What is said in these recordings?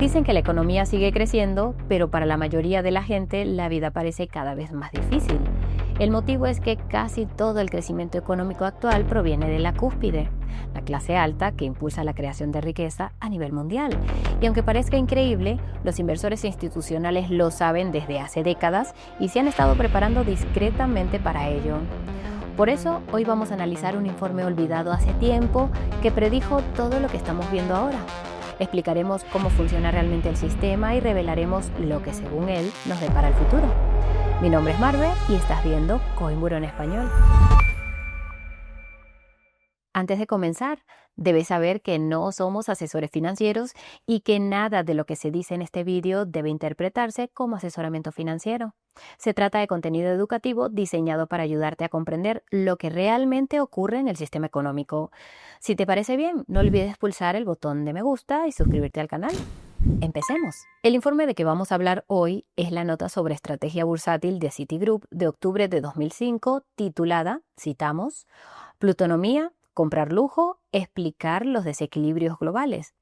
Dicen que la economía sigue creciendo, pero para la mayoría de la gente la vida parece cada vez más difícil. El motivo es que casi todo el crecimiento económico actual proviene de la cúspide, la clase alta que impulsa la creación de riqueza a nivel mundial. Y aunque parezca increíble, los inversores institucionales lo saben desde hace décadas y se han estado preparando discretamente para ello. Por eso, hoy vamos a analizar un informe olvidado hace tiempo que predijo todo lo que estamos viendo ahora. Explicaremos cómo funciona realmente el sistema y revelaremos lo que, según él, nos depara el futuro. Mi nombre es Marve y estás viendo Coinburo en español. Antes de comenzar, debes saber que no somos asesores financieros y que nada de lo que se dice en este vídeo debe interpretarse como asesoramiento financiero. Se trata de contenido educativo diseñado para ayudarte a comprender lo que realmente ocurre en el sistema económico. Si te parece bien, no olvides pulsar el botón de me gusta y suscribirte al canal. Empecemos. El informe de que vamos a hablar hoy es la nota sobre estrategia bursátil de Citigroup de octubre de 2005, titulada, citamos, Plutonomía, comprar lujo, explicar los desequilibrios globales.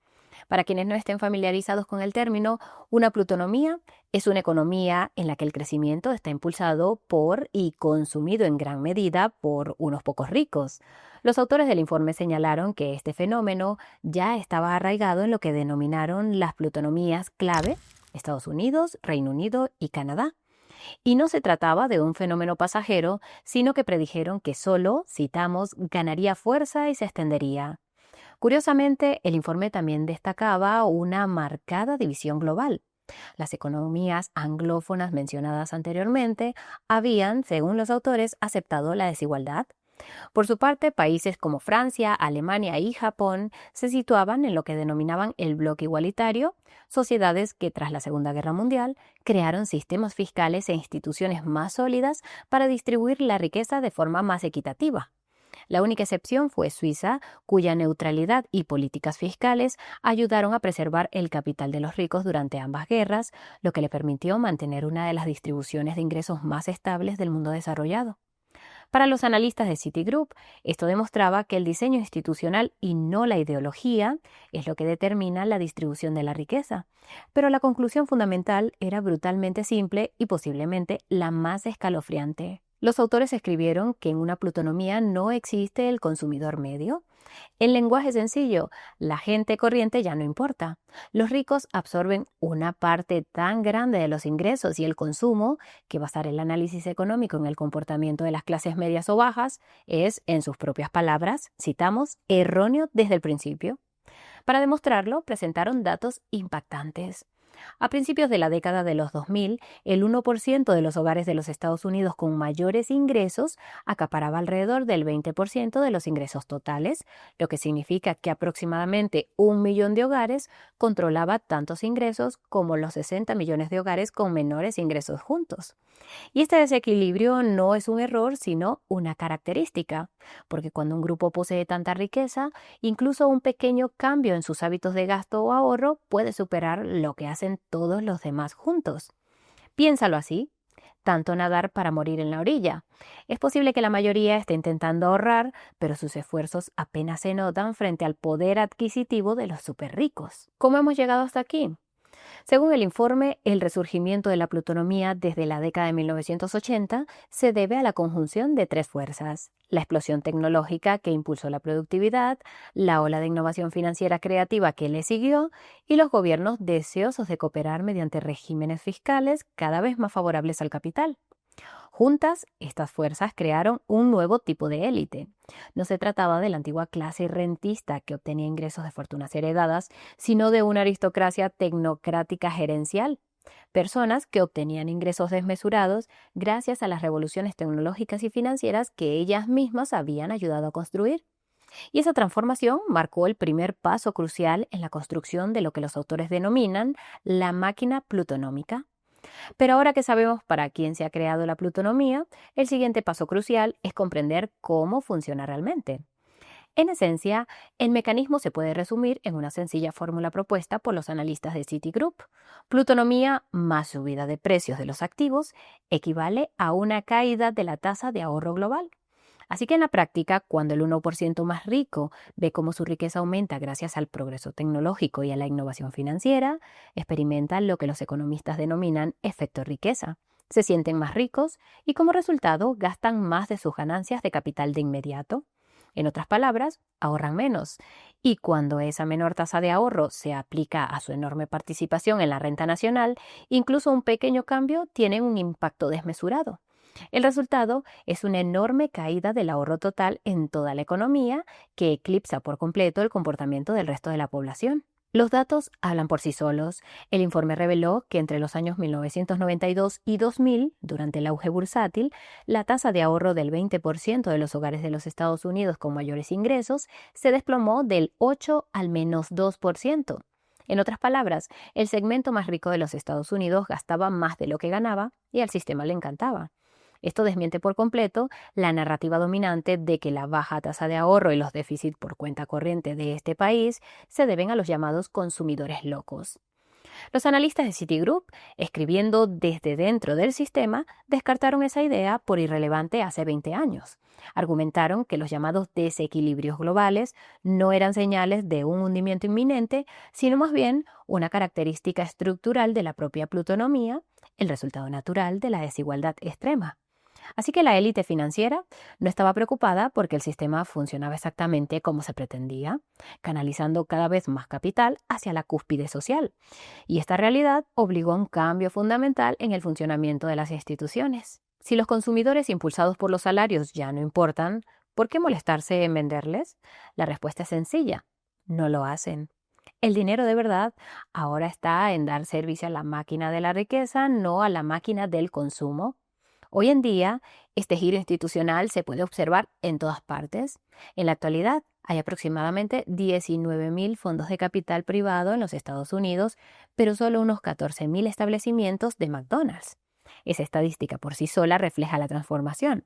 Para quienes no estén familiarizados con el término, una plutonomía es una economía en la que el crecimiento está impulsado por y consumido en gran medida por unos pocos ricos. Los autores del informe señalaron que este fenómeno ya estaba arraigado en lo que denominaron las plutonomías clave, Estados Unidos, Reino Unido y Canadá. Y no se trataba de un fenómeno pasajero, sino que predijeron que solo, citamos, ganaría fuerza y se extendería. Curiosamente, el informe también destacaba una marcada división global. Las economías anglófonas mencionadas anteriormente habían, según los autores, aceptado la desigualdad. Por su parte, países como Francia, Alemania y Japón se situaban en lo que denominaban el bloque igualitario, sociedades que tras la Segunda Guerra Mundial crearon sistemas fiscales e instituciones más sólidas para distribuir la riqueza de forma más equitativa. La única excepción fue Suiza, cuya neutralidad y políticas fiscales ayudaron a preservar el capital de los ricos durante ambas guerras, lo que le permitió mantener una de las distribuciones de ingresos más estables del mundo desarrollado. Para los analistas de Citigroup, esto demostraba que el diseño institucional y no la ideología es lo que determina la distribución de la riqueza. Pero la conclusión fundamental era brutalmente simple y posiblemente la más escalofriante. Los autores escribieron que en una plutonomía no existe el consumidor medio. En lenguaje sencillo, la gente corriente ya no importa. Los ricos absorben una parte tan grande de los ingresos y el consumo que basar el análisis económico en el comportamiento de las clases medias o bajas es, en sus propias palabras, citamos, erróneo desde el principio. Para demostrarlo, presentaron datos impactantes. A principios de la década de los 2000, el 1% de los hogares de los Estados Unidos con mayores ingresos acaparaba alrededor del 20% de los ingresos totales, lo que significa que aproximadamente 1 millón de hogares controlaba tantos ingresos como los 60 millones de hogares con menores ingresos juntos. Y este desequilibrio no es un error, sino una característica, porque cuando un grupo posee tanta riqueza, incluso un pequeño cambio en sus hábitos de gasto o ahorro puede superar lo que hacen todos los demás juntos. Piénsalo así, tanto nadar para morir en la orilla. Es posible que la mayoría esté intentando ahorrar, pero sus esfuerzos apenas se notan frente al poder adquisitivo de los superricos. ¿Cómo hemos llegado hasta aquí? Según el informe, el resurgimiento de la plutonomía desde la década de 1980 se debe a la conjunción de tres fuerzas: la explosión tecnológica que impulsó la productividad, la ola de innovación financiera creativa que le siguió y los gobiernos deseosos de cooperar mediante regímenes fiscales cada vez más favorables al capital. Juntas, estas fuerzas crearon un nuevo tipo de élite. No se trataba de la antigua clase rentista que obtenía ingresos de fortunas heredadas, sino de una aristocracia tecnocrática gerencial. Personas que obtenían ingresos desmesurados gracias a las revoluciones tecnológicas y financieras que ellas mismas habían ayudado a construir. Y esa transformación marcó el primer paso crucial en la construcción de lo que los autores denominan la máquina plutonómica. Pero ahora que sabemos para quién se ha creado la plutonomía, el siguiente paso crucial es comprender cómo funciona realmente. En esencia, el mecanismo se puede resumir en una sencilla fórmula propuesta por los analistas de Citigroup. Plutonomía más subida de precios de los activos equivale a una caída de la tasa de ahorro global. Así que en la práctica, cuando el 1% más rico ve cómo su riqueza aumenta gracias al progreso tecnológico y a la innovación financiera, experimentan lo que los economistas denominan efecto riqueza. Se sienten más ricos y como resultado gastan más de sus ganancias de capital de inmediato. En otras palabras, ahorran menos. Y cuando esa menor tasa de ahorro se aplica a su enorme participación en la renta nacional, incluso un pequeño cambio tiene un impacto desmesurado. El resultado es una enorme caída del ahorro total en toda la economía que eclipsa por completo el comportamiento del resto de la población. Los datos hablan por sí solos. El informe reveló que entre los años 1992 y 2000, durante el auge bursátil, la tasa de ahorro del 20% de los hogares de los Estados Unidos con mayores ingresos se desplomó del 8 al menos 2%. En otras palabras, el segmento más rico de los Estados Unidos gastaba más de lo que ganaba y al sistema le encantaba. Esto desmiente por completo la narrativa dominante de que la baja tasa de ahorro y los déficits por cuenta corriente de este país se deben a los llamados consumidores locos. Los analistas de Citigroup, escribiendo desde dentro del sistema, descartaron esa idea por irrelevante hace 20 años. Argumentaron que los llamados desequilibrios globales no eran señales de un hundimiento inminente, sino más bien una característica estructural de la propia plutonomía, el resultado natural de la desigualdad extrema. Así que la élite financiera no estaba preocupada porque el sistema funcionaba exactamente como se pretendía, canalizando cada vez más capital hacia la cúspide social. Y esta realidad obligó a un cambio fundamental en el funcionamiento de las instituciones. Si los consumidores impulsados por los salarios ya no importan, ¿por qué molestarse en venderles? La respuesta es sencilla: no lo hacen. El dinero de verdad ahora está en dar servicio a la máquina de la riqueza, no a la máquina del consumo. Hoy en día, este giro institucional se puede observar en todas partes. En la actualidad, hay aproximadamente 19.000 fondos de capital privado en los Estados Unidos, pero solo unos 14.000 establecimientos de McDonald's. Esa estadística por sí sola refleja la transformación.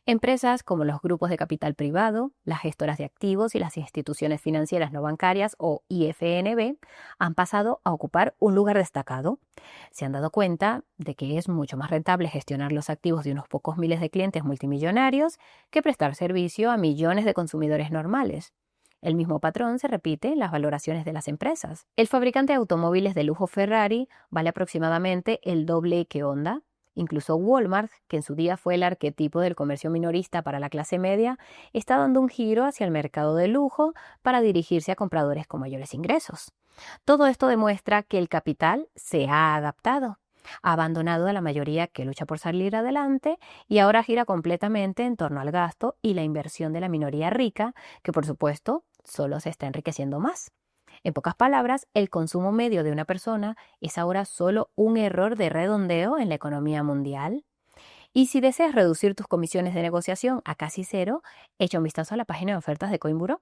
Empresas como los grupos de capital privado, las gestoras de activos y las instituciones financieras no bancarias o IFNB han pasado a ocupar un lugar destacado. Se han dado cuenta de que es mucho más rentable gestionar los activos de unos pocos miles de clientes multimillonarios que prestar servicio a millones de consumidores normales. El mismo patrón se repite en las valoraciones de las empresas. El fabricante de automóviles de lujo Ferrari vale aproximadamente el doble que Honda. Incluso Walmart, que en su día fue el arquetipo del comercio minorista para la clase media, está dando un giro hacia el mercado de lujo para dirigirse a compradores con mayores ingresos. Todo esto demuestra que el capital se ha adaptado, ha abandonado a la mayoría que lucha por salir adelante y ahora gira completamente en torno al gasto y la inversión de la minoría rica, que por supuesto solo se está enriqueciendo más. En pocas palabras, el consumo medio de una persona es ahora solo un error de redondeo en la economía mundial. Y si deseas reducir tus comisiones de negociación a casi cero, echa un vistazo a la página de ofertas de Coinburo.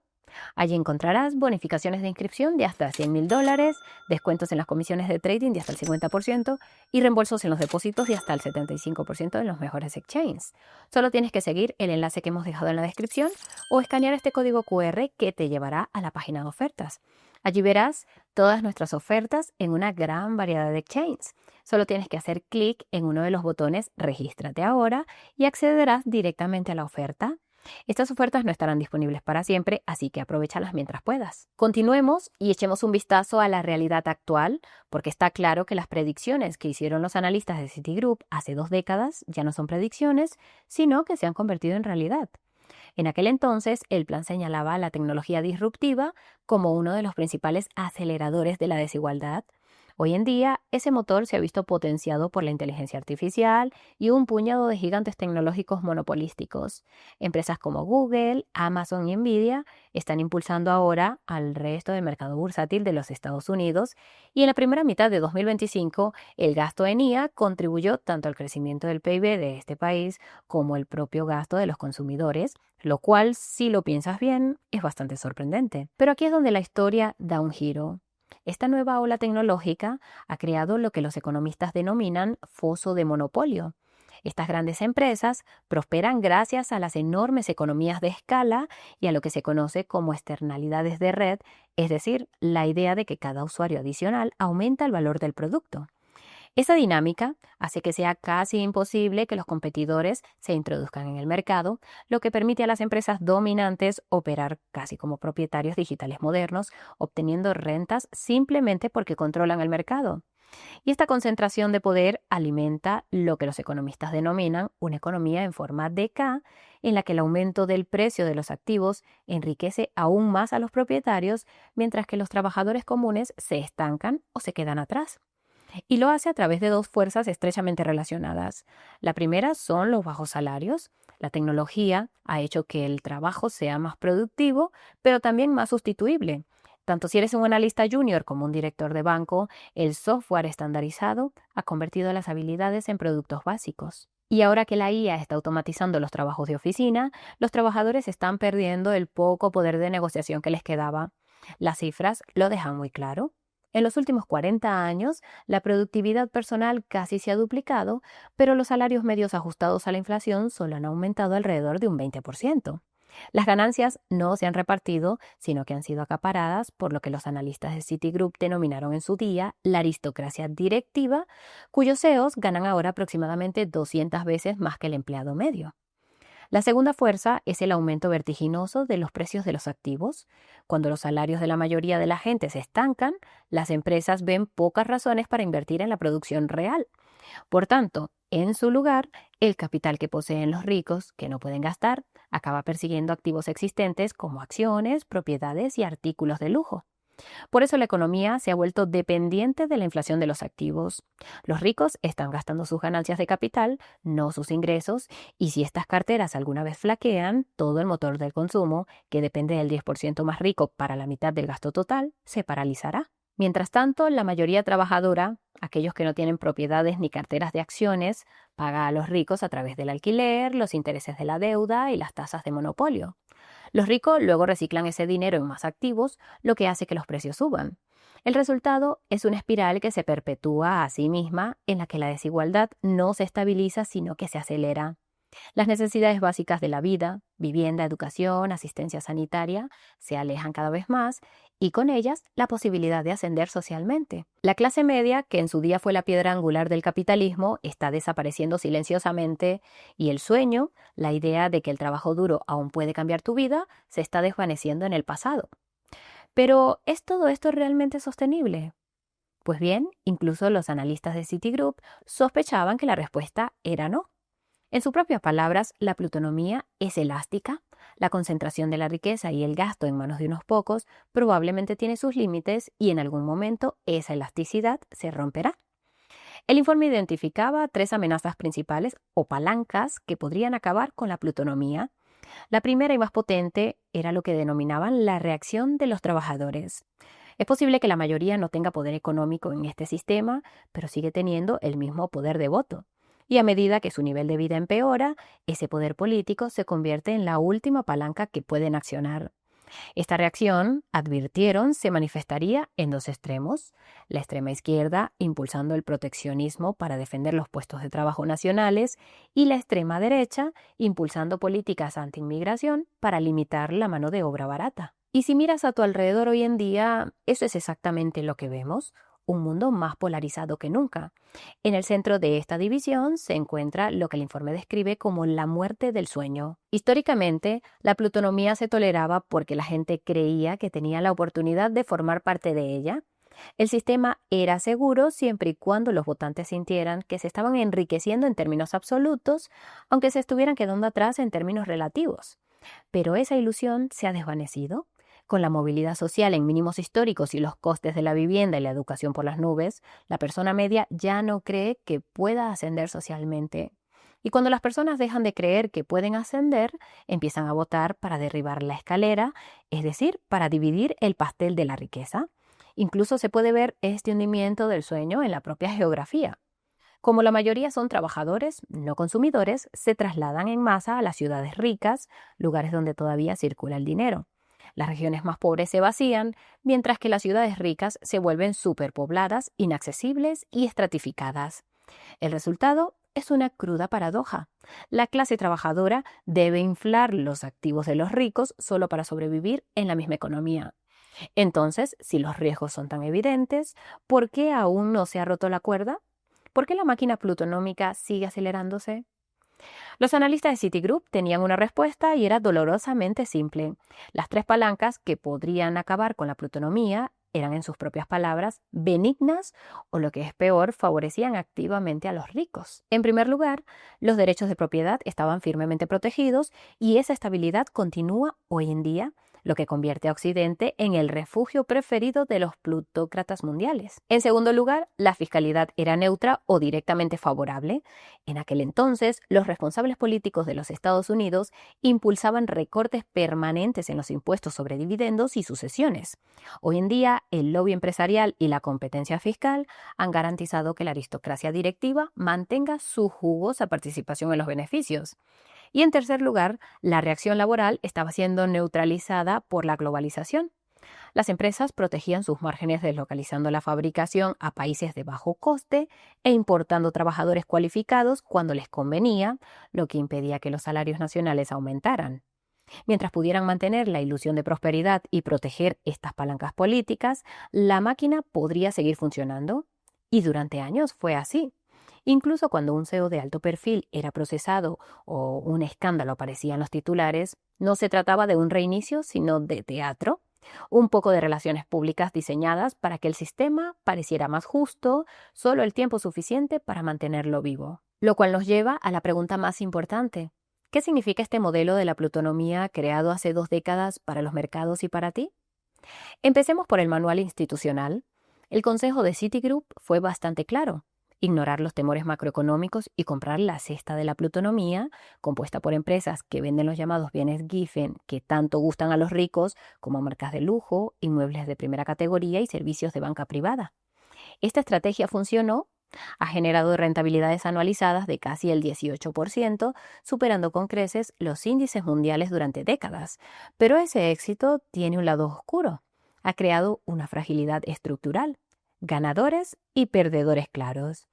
Allí encontrarás bonificaciones de inscripción de hasta $100.000, descuentos en las comisiones de trading de hasta el 50% y reembolsos en los depósitos de hasta el 75% en los mejores exchanges. Solo tienes que seguir el enlace que hemos dejado en la descripción o escanear este código QR que te llevará a la página de ofertas. Allí verás todas nuestras ofertas en una gran variedad de exchanges. Solo tienes que hacer clic en uno de los botones Regístrate ahora y accederás directamente a la oferta. Estas ofertas no estarán disponibles para siempre, así que aprovéchalas mientras puedas. Continuemos y echemos un vistazo a la realidad actual, porque está claro que las predicciones que hicieron los analistas de Citigroup hace 2 décadas ya no son predicciones, sino que se han convertido en realidad. En aquel entonces, el plan señalaba a la tecnología disruptiva como uno de los principales aceleradores de la desigualdad. Hoy en día, ese motor se ha visto potenciado por la inteligencia artificial y un puñado de gigantes tecnológicos monopolísticos. Empresas como Google, Amazon y Nvidia están impulsando ahora al resto del mercado bursátil de los Estados Unidos y en la primera mitad de 2025 el gasto en IA contribuyó tanto al crecimiento del PIB de este país como el propio gasto de los consumidores, lo cual, si lo piensas bien, es bastante sorprendente. Pero aquí es donde la historia da un giro. Esta nueva ola tecnológica ha creado lo que los economistas denominan foso de monopolio. Estas grandes empresas prosperan gracias a las enormes economías de escala y a lo que se conoce como externalidades de red, es decir, la idea de que cada usuario adicional aumenta el valor del producto. Esa dinámica hace que sea casi imposible que los competidores se introduzcan en el mercado, lo que permite a las empresas dominantes operar casi como propietarios digitales modernos, obteniendo rentas simplemente porque controlan el mercado. Y esta concentración de poder alimenta lo que los economistas denominan una economía en forma de K, en la que el aumento del precio de los activos enriquece aún más a los propietarios, mientras que los trabajadores comunes se estancan o se quedan atrás. Y lo hace a través de dos fuerzas estrechamente relacionadas. La primera son los bajos salarios. La tecnología ha hecho que el trabajo sea más productivo, pero también más sustituible. Tanto si eres un analista junior como un director de banco, el software estandarizado ha convertido las habilidades en productos básicos. Y ahora que la IA está automatizando los trabajos de oficina, los trabajadores están perdiendo el poco poder de negociación que les quedaba. Las cifras lo dejan muy claro. En los últimos 40 años, la productividad personal casi se ha duplicado, pero los salarios medios ajustados a la inflación solo han aumentado alrededor de un 20%. Las ganancias no se han repartido, sino que han sido acaparadas por lo que los analistas de Citigroup denominaron en su día la aristocracia directiva, cuyos CEOs ganan ahora aproximadamente 200 veces más que el empleado medio. La segunda fuerza es el aumento vertiginoso de los precios de los activos. Cuando los salarios de la mayoría de la gente se estancan, las empresas ven pocas razones para invertir en la producción real. Por tanto, en su lugar, el capital que poseen los ricos, que no pueden gastar, acaba persiguiendo activos existentes como acciones, propiedades y artículos de lujo. Por eso la economía se ha vuelto dependiente de la inflación de los activos. Los ricos están gastando sus ganancias de capital, no sus ingresos, y si estas carteras alguna vez flaquean, todo el motor del consumo, que depende del 10% más rico para la mitad del gasto total, se paralizará. Mientras tanto, la mayoría trabajadora, aquellos que no tienen propiedades ni carteras de acciones, paga a los ricos a través del alquiler, los intereses de la deuda y las tasas de monopolio. Los ricos luego reciclan ese dinero en más activos, lo que hace que los precios suban. El resultado es una espiral que se perpetúa a sí misma, en la que la desigualdad no se estabiliza, sino que se acelera. Las necesidades básicas de la vida, vivienda, educación, asistencia sanitaria, se alejan cada vez más y con ellas la posibilidad de ascender socialmente. La clase media, que en su día fue la piedra angular del capitalismo, está desapareciendo silenciosamente y el sueño, la idea de que el trabajo duro aún puede cambiar tu vida, se está desvaneciendo en el pasado. Pero, ¿es todo esto realmente sostenible? Pues bien, incluso los analistas de Citigroup sospechaban que la respuesta era no. En sus propias palabras, la plutonomía es elástica. La concentración de la riqueza y el gasto en manos de unos pocos probablemente tiene sus límites y en algún momento esa elasticidad se romperá. El informe identificaba tres amenazas principales o palancas que podrían acabar con la plutonomía. La primera y más potente era lo que denominaban la reacción de los trabajadores. Es posible que la mayoría no tenga poder económico en este sistema, pero sigue teniendo el mismo poder de voto. Y a medida que su nivel de vida empeora, ese poder político se convierte en la última palanca que pueden accionar. Esta reacción, advirtieron, se manifestaría en dos extremos: la extrema izquierda impulsando el proteccionismo para defender los puestos de trabajo nacionales y la extrema derecha impulsando políticas anti-inmigración para limitar la mano de obra barata. Y si miras a tu alrededor hoy en día, eso es exactamente lo que vemos. Un mundo más polarizado que nunca. En el centro de esta división se encuentra lo que el informe describe como la muerte del sueño. Históricamente, la plutonomía se toleraba porque la gente creía que tenía la oportunidad de formar parte de ella. El sistema era seguro siempre y cuando los votantes sintieran que se estaban enriqueciendo en términos absolutos, aunque se estuvieran quedando atrás en términos relativos. Pero esa ilusión se ha desvanecido. Con la movilidad social en mínimos históricos y los costes de la vivienda y la educación por las nubes, la persona media ya no cree que pueda ascender socialmente. Y cuando las personas dejan de creer que pueden ascender, empiezan a votar para derribar la escalera, es decir, para dividir el pastel de la riqueza. Incluso se puede ver este hundimiento del sueño en la propia geografía. Como la mayoría son trabajadores, no consumidores, se trasladan en masa a las ciudades ricas, lugares donde todavía circula el dinero. Las regiones más pobres se vacían, mientras que las ciudades ricas se vuelven superpobladas, inaccesibles y estratificadas. El resultado es una cruda paradoja. La clase trabajadora debe inflar los activos de los ricos solo para sobrevivir en la misma economía. Entonces, si los riesgos son tan evidentes, ¿por qué aún no se ha roto la cuerda? ¿Por qué la máquina plutonómica sigue acelerándose? Los analistas de Citigroup tenían una respuesta y era dolorosamente simple. Las tres palancas que podrían acabar con la plutonomía eran, en sus propias palabras, benignas o, lo que es peor, favorecían activamente a los ricos. En primer lugar, los derechos de propiedad estaban firmemente protegidos y esa estabilidad continúa hoy en día, lo que convierte a Occidente en el refugio preferido de los plutócratas mundiales. En segundo lugar, la fiscalidad era neutra o directamente favorable. En aquel entonces, los responsables políticos de los Estados Unidos impulsaban recortes permanentes en los impuestos sobre dividendos y sucesiones. Hoy en día, el lobby empresarial y la competencia fiscal han garantizado que la aristocracia directiva mantenga su jugosa participación en los beneficios. Y en tercer lugar, la reacción laboral estaba siendo neutralizada por la globalización. Las empresas protegían sus márgenes deslocalizando la fabricación a países de bajo coste e importando trabajadores cualificados cuando les convenía, lo que impedía que los salarios nacionales aumentaran. Mientras pudieran mantener la ilusión de prosperidad y proteger estas palancas políticas, la máquina podría seguir funcionando. Y durante años fue así. Incluso cuando un CEO de alto perfil era procesado o un escándalo aparecía en los titulares, no se trataba de un reinicio, sino de teatro. Un poco de relaciones públicas diseñadas para que el sistema pareciera más justo, solo el tiempo suficiente para mantenerlo vivo. Lo cual nos lleva a la pregunta más importante. ¿Qué significa este modelo de la plutonomía creado hace 2 décadas para los mercados y para ti? Empecemos por el manual institucional. El consejo de Citigroup fue bastante claro. Ignorar los temores macroeconómicos y comprar la cesta de la plutonomía, compuesta por empresas que venden los llamados bienes Giffen que tanto gustan a los ricos, como marcas de lujo, inmuebles de primera categoría y servicios de banca privada. Esta estrategia funcionó, ha generado rentabilidades anualizadas de casi el 18%, superando con creces los índices mundiales durante décadas. Pero ese éxito tiene un lado oscuro. Ha creado una fragilidad estructural. Ganadores y perdedores claros.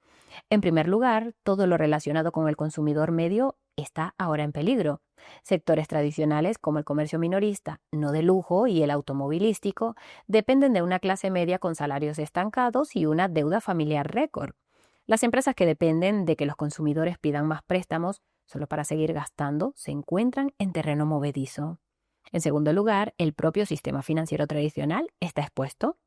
En primer lugar, todo lo relacionado con el consumidor medio está ahora en peligro. Sectores tradicionales como el comercio minorista, no de lujo, y el automovilístico dependen de una clase media con salarios estancados y una deuda familiar récord. Las empresas que dependen de que los consumidores pidan más préstamos solo para seguir gastando se encuentran en terreno movedizo. En segundo lugar, el propio sistema financiero tradicional está expuesto.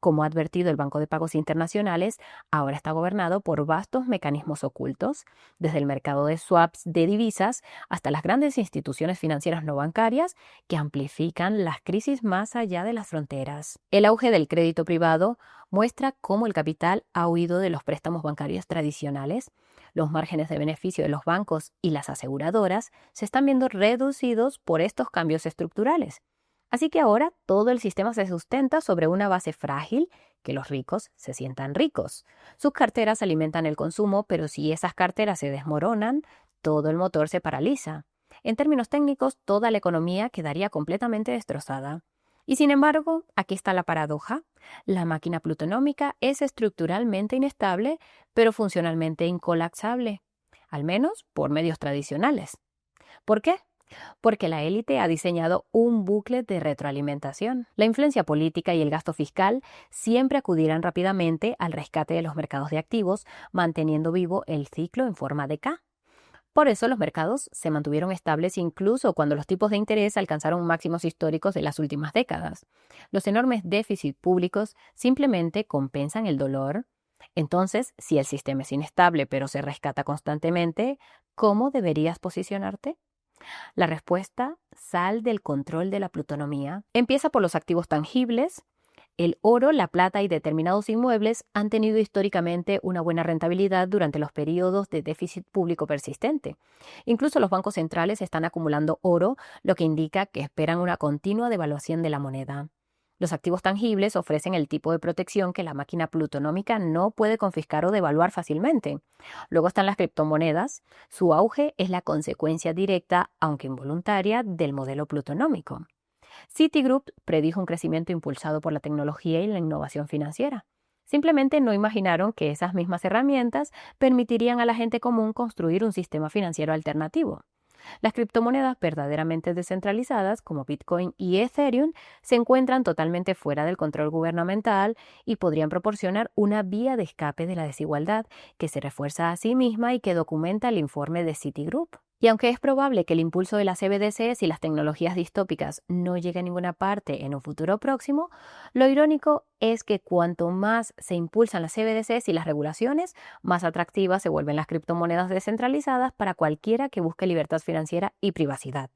Como ha advertido el Banco de Pagos Internacionales, ahora está gobernado por vastos mecanismos ocultos, desde el mercado de swaps de divisas hasta las grandes instituciones financieras no bancarias que amplifican las crisis más allá de las fronteras. El auge del crédito privado muestra cómo el capital ha huido de los préstamos bancarios tradicionales. Los márgenes de beneficio de los bancos y las aseguradoras se están viendo reducidos por estos cambios estructurales. Así que ahora todo el sistema se sustenta sobre una base frágil, que los ricos se sientan ricos. Sus carteras alimentan el consumo, pero si esas carteras se desmoronan, todo el motor se paraliza. En términos técnicos, toda la economía quedaría completamente destrozada. Y sin embargo, aquí está la paradoja. La máquina plutonómica es estructuralmente inestable, pero funcionalmente incolapsable, al menos por medios tradicionales. ¿Por qué? Porque la élite ha diseñado un bucle de retroalimentación. La influencia política y el gasto fiscal siempre acudirán rápidamente al rescate de los mercados de activos, manteniendo vivo el ciclo en forma de K. Por eso los mercados se mantuvieron estables incluso cuando los tipos de interés alcanzaron máximos históricos de las últimas décadas. Los enormes déficits públicos simplemente compensan el dolor. Entonces, si el sistema es inestable pero se rescata constantemente, ¿cómo deberías posicionarte? La respuesta: sal del control de la plutonomía. Empieza por los activos tangibles. El oro, la plata y determinados inmuebles han tenido históricamente una buena rentabilidad durante los periodos de déficit público persistente. Incluso los bancos centrales están acumulando oro, lo que indica que esperan una continua devaluación de la moneda. Los activos tangibles ofrecen el tipo de protección que la máquina plutonómica no puede confiscar o devaluar fácilmente. Luego están las criptomonedas. Su auge es la consecuencia directa, aunque involuntaria, del modelo plutonómico. Citigroup predijo un crecimiento impulsado por la tecnología y la innovación financiera. Simplemente no imaginaron que esas mismas herramientas permitirían a la gente común construir un sistema financiero alternativo. Las criptomonedas verdaderamente descentralizadas, como Bitcoin y Ethereum, se encuentran totalmente fuera del control gubernamental y podrían proporcionar una vía de escape de la desigualdad, que se refuerza a sí misma y que documenta el informe de Citigroup. Y aunque es probable que el impulso de las CBDCs y las tecnologías distópicas no llegue a ninguna parte en un futuro próximo, lo irónico es que cuanto más se impulsan las CBDCs y las regulaciones, más atractivas se vuelven las criptomonedas descentralizadas para cualquiera que busque libertad financiera y privacidad.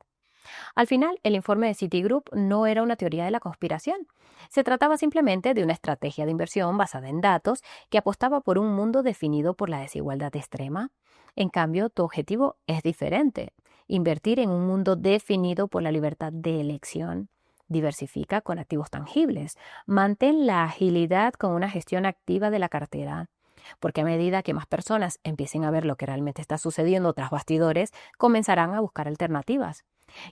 Al final, el informe de Citigroup no era una teoría de la conspiración. Se trataba simplemente de una estrategia de inversión basada en datos que apostaba por un mundo definido por la desigualdad extrema. En cambio, tu objetivo es diferente: invertir en un mundo definido por la libertad de elección. Diversifica con activos tangibles. Mantén la agilidad con una gestión activa de la cartera. Porque a medida que más personas empiecen a ver lo que realmente está sucediendo tras bastidores, comenzarán a buscar alternativas.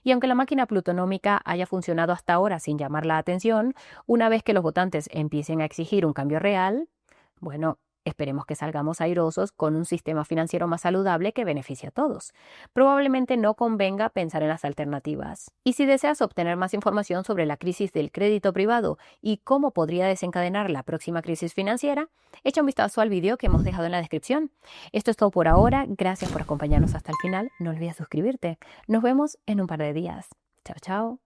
Y aunque la máquina plutonómica haya funcionado hasta ahora sin llamar la atención, una vez que los votantes empiecen a exigir un cambio real, bueno, esperemos que salgamos airosos con un sistema financiero más saludable que beneficie a todos. Probablemente no convenga pensar en las alternativas. Y si deseas obtener más información sobre la crisis del crédito privado y cómo podría desencadenar la próxima crisis financiera, echa un vistazo al video que hemos dejado en la descripción. Esto es todo por ahora. Gracias por acompañarnos hasta el final. No olvides suscribirte. Nos vemos en un par de días. Chao, chao.